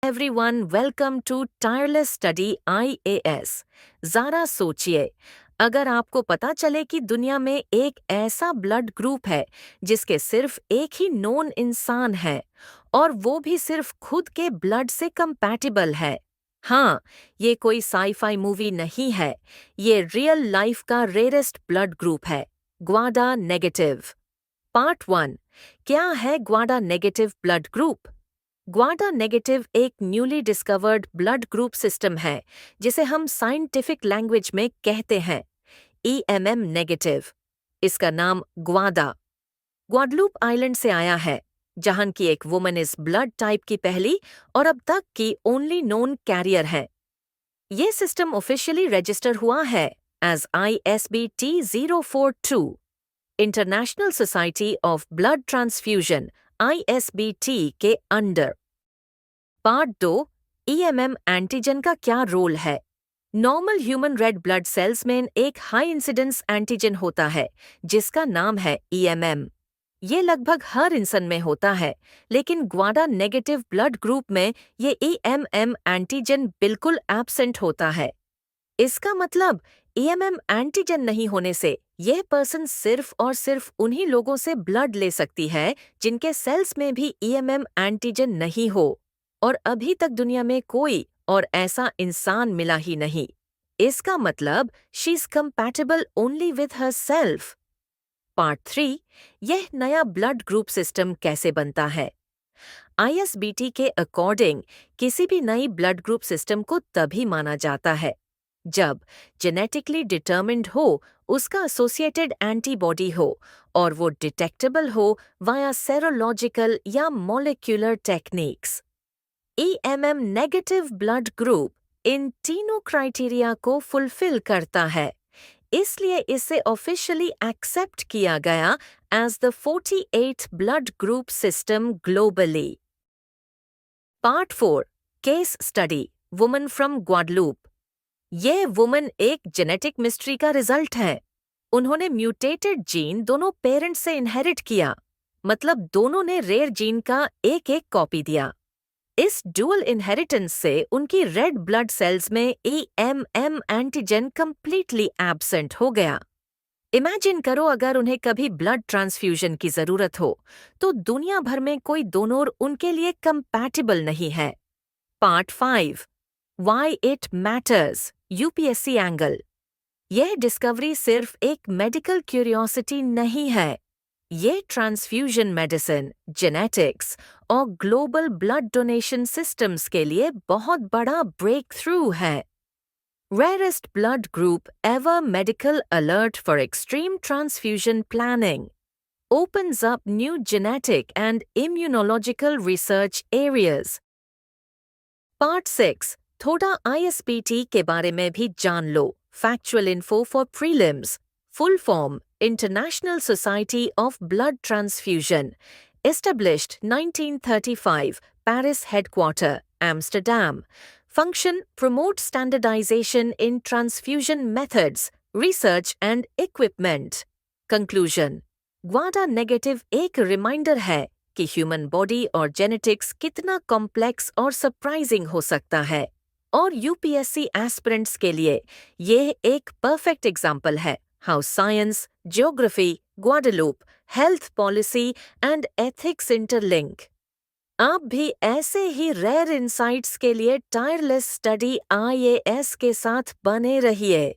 Everyone, welcome to tireless study IAS. ज़रा सोचिए, अगर आपको पता चले कि दुनिया में एक ऐसा ब्लड ग्रुप है जिसके सिर्फ एक ही नोन इंसान है और वो भी सिर्फ खुद के ब्लड से कंपैटिबल है। हाँ, ये कोई साई-फाई मूवी नहीं है, ये रियल लाइफ का रेयरेस्ट ब्लड ग्रुप है, ग्वाडा नेगेटिव। पार्ट 1। क्या है Gwada negative blood group? Gwada negative एक newly discovered blood group system है जिसे हम साइंटिफिक लैंग्वेज में कहते हैं ईएमएम नेगेटिव। इसका नाम ग्वाडलूप आइलैंड से आया है, जहां की एक वुमन इस ब्लड टाइप की पहली और अब तक की ओनली नोन कैरियर है। ये सिस्टम ऑफिशियली रजिस्टर हुआ है as ISBT042, international society of blood transfusion ISBT के अंडर। पार्ट 2। ईएमएम एंटीजन का क्या रोल है? Normal human red blood cells में एक हाई इंसिडेंस एंटीजन होता है जिसका नाम है ईएमएम। ये लगभग हर इंसान में होता है, लेकिन ग्वाडा नेगेटिव ब्लड ग्रुप में ये ईएमएम एंटीजन बिल्कुल एब्सेंट होता है। इसका मतलब ईएमएम एंटीजन नहीं होने से यह पर्सन सिर्फ और सिर्फ उन्हीं लोगों से ब्लड ले सकती है जिनके सेल्स में भी ईएमएम एंटीजन नहीं हो, और अभी तक दुनिया में कोई और ऐसा इंसान मिला ही नहीं। इसका मतलब she is compatible only with her self. Part 3। यह नया ब्लड ग्रुप सिस्टम कैसे बनता है? आईएसबीटी के अकॉर्डिंग किसी भी नई ब्लड ग्रुप सिस्टम को तभी माना जाता है जब जेनेटिकली डिटर्मिन्ड हो, उसका एसोसिएटेड एंटीबॉडी हो और वो डिटेक्टेबल हो वाया सेरोलॉजिकल या molecular techniques. EMM negative blood group in तीनों क्राइटेरिया को फुलफिल करता है, इसलिए इसे ऑफिशियली एक्सेप्ट किया गया as the 48th blood group system globally. Part 4। Case study woman from Guadeloupe. ये वुमन एक जेनेटिक मिस्ट्री का रिजल्ट है। उन्होंने म्यूटेटेड जीन दोनों पेरेंट्स से इनहेरिट किया, मतलब दोनों ने रेयर जीन का एक एक कॉपी दिया। इस डुअल इनहेरिटेंस से उनकी रेड ब्लड सेल्स में ईएमएम एंटीजन कंप्लीटली एब्सेंट हो गया। इमेजिन करो, अगर उन्हें कभी ब्लड ट्रांसफ्यूजन की जरूरत हो तो दुनिया भर में कोई डोनर उनके लिए कंपैटिबल नहीं है। Part 5। Why it matters UPSC angle. यह डिस्कवरी सिर्फ एक मेडिकल क्यूरियोसिटी नहीं है, ये ट्रांसफ्यूजन मेडिसिन, जेनेटिक्स और ग्लोबल ब्लड डोनेशन सिस्टम्स के लिए बहुत बड़ा ब्रेक थ्रू है। Rarest blood group ever medical alert for extreme transfusion planning opens up new genetic and immunological research areas. Part 6. थोड़ा ISBT के बारे में भी जान लो। Factual info for prelims. Full form: International Society of Blood Transfusion. Established 1935. Paris headquarter, Amsterdam. Function: promote standardization in transfusion methods, research and equipment. Conclusion: Gwada negative एक reminder है कि human body और genetics कितना complex और surprising हो सकता है, और यूपीएससी एस्पिरेंट्स के लिए ये एक परफेक्ट एग्जाम्पल है how science, geography, Guadeloupe, health policy and ethics interlink. आप भी ऐसे ही रेयर इंसाइट्स के लिए टायरलेस स्टडी आईएएस के साथ बने रहिए।